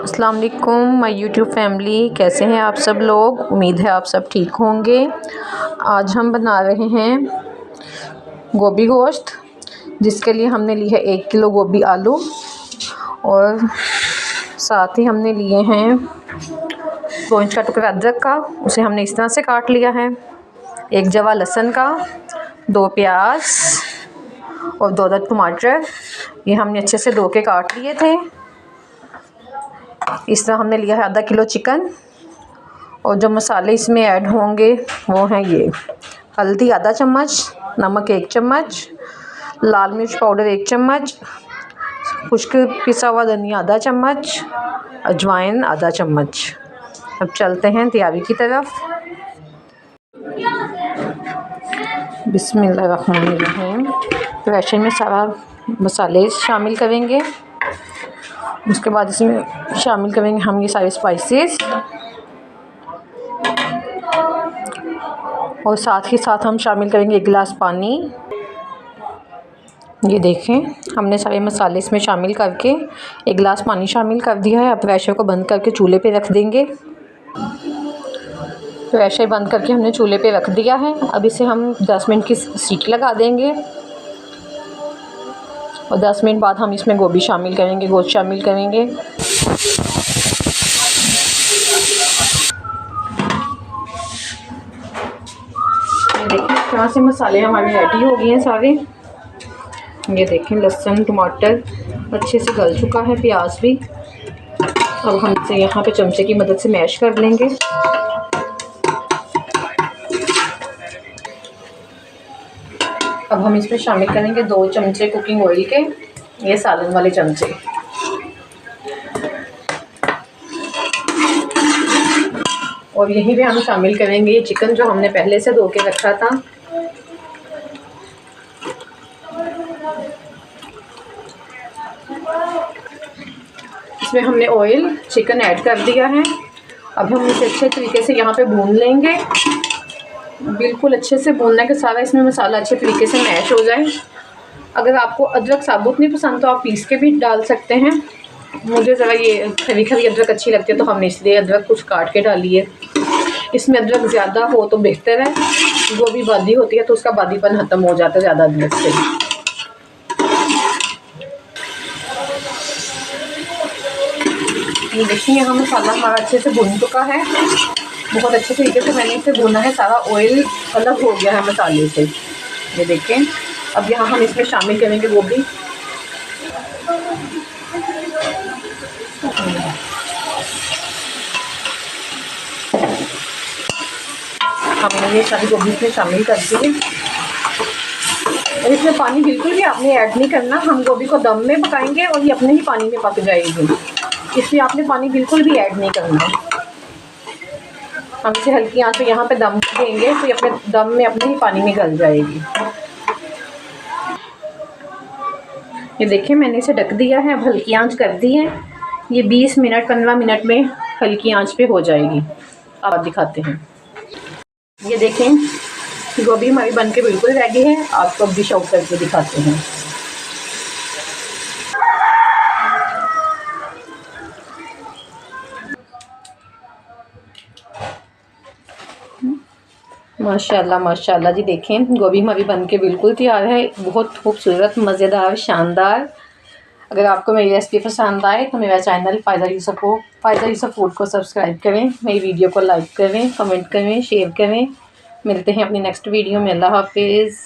अस्सलाम वालेकुम my YouTube family, कैसे हैं आप सब लोग। उम्मीद है आप सब ठीक होंगे। आज हम बना रहे हैं गोभी गोश्त, जिसके लिए हमने ली है 1 किलो गोभी आलू और साथ ही हमने लिए हैं 2 इंच का टुकड़ा अदरक का, उसे हमने इस तरह से काट लिया है। 1 जवा लहसुन का, 2 प्याज और 2 टमाटर, ये हमने अच्छे से धो के काट लिए थे। इस तरह हमने लिया है आधा किलो चिकन और जो मसाले इसमें ऐड होंगे वो हैं ये हल्दी आधा चम्मच, नमक 1 चम्मच, लाल मिर्च पाउडर 1 चम्मच, खुश्क पिसा हुआ धनिया आधा चम्मच, अजवाइन आधा चम्मच। अब चलते हैं तैयारी की तरफ। बिस्मिल्लाहिर्रहमानिर्रहीम। प्रेशर में सारा मसाले शामिल करेंगे, उसके बाद इसमें शामिल करेंगे हम ये सारे स्पाइसेस और साथ ही साथ हम शामिल करेंगे 1 गिलास पानी। ये देखें, हमने सारे मसाले इसमें शामिल करके 1 गिलास पानी शामिल कर दिया है। अब प्रेशर को बंद करके चूल्हे पे रख देंगे। प्रेशर बंद करके हमने चूल्हे पे रख दिया है। अब इसे हम 10 मिनट की सीटी लगा देंगे और 10 मिनट बाद हम इसमें गोभी शामिल करेंगे, गोश्त शामिल करेंगे। देखिए इस तरह से मसाले हमारे रेडी हो गए हैं सारे। ये देखें लहसुन टमाटर अच्छे से गल चुका है, प्याज भी। अब हम इसे यहाँ पे चमचे की मदद से मैश कर लेंगे। अब हम इसमें शामिल करेंगे 2 चमचे कुकिंग ऑयल के, ये सालन वाले चमचे। और यहीं पे हम शामिल करेंगे ये चिकन जो हमने पहले से धो के रखा था। इसमें हमने ऑयल चिकन ऐड कर दिया है। अब हम इसे अच्छे तरीके से यहाँ पे भून लेंगे, बिल्कुल अच्छे से भूनना है कि सारा इसमें मसाला अच्छे तरीके से मैश हो जाए। अगर आपको अदरक साबुत नहीं पसंद तो आप पीस के भी डाल सकते हैं। मुझे ज़रा ये खरी खरी अदरक अच्छी लगती है तो हमने इसलिए अदरक कुछ काट के डाली है। इसमें अदरक ज़्यादा हो तो बेहतर है, गोभी बादी होती है तो उसका बादीपन ख़त्म हो जाता है ज़्यादा अदरक से। ये देखिए यहाँ मसाला हमारा अच्छे से भून चुका है, बहुत अच्छे तरीके से मैंने इसे भुना है, सारा ऑयल अलग हो गया है मसाले से। ये देखें, अब यहाँ हम इसमें शामिल करेंगे गोभी। हमने ये सारी गोभी इसमें शामिल कर दी है और इसमें पानी बिल्कुल भी आपने ऐड नहीं करना। हम गोभी को दम में पकाएंगे और ये अपने ही पानी में पक जाएगी, इसलिए आपने पानी बिल्कुल भी ऐड नहीं करना। हम इसे हल्की आंच पे यहाँ पे दम देंगे तो ये अपने दम में अपने ही पानी में गल जाएगी। ये देखिए मैंने इसे ढक दिया है, अब हल्की आंच कर दी है। ये 20 मिनट 15 मिनट में हल्की आंच पे हो जाएगी। अब दिखाते हैं। ये देखें गोभी हमारी बन के बिल्कुल रेडी है। आपको अब डिश आउट करके दिखाते हैं। माशाल्लाह माशाल्लाह जी, देखें गोभी हमारी बन के बिल्कुल तैयार है। बहुत खूबसूरत, मज़ेदार, शानदार। अगर आपको मेरी रेसिपी पसंद आए तो मेरा चैनल फ़ायदा यूसुफ फूड को सब्सक्राइब करें, मेरी वीडियो को लाइक करें, कमेंट करें, शेयर करें। मिलते हैं अपनी नेक्स्ट वीडियो में। अल्लाह हाफिज़।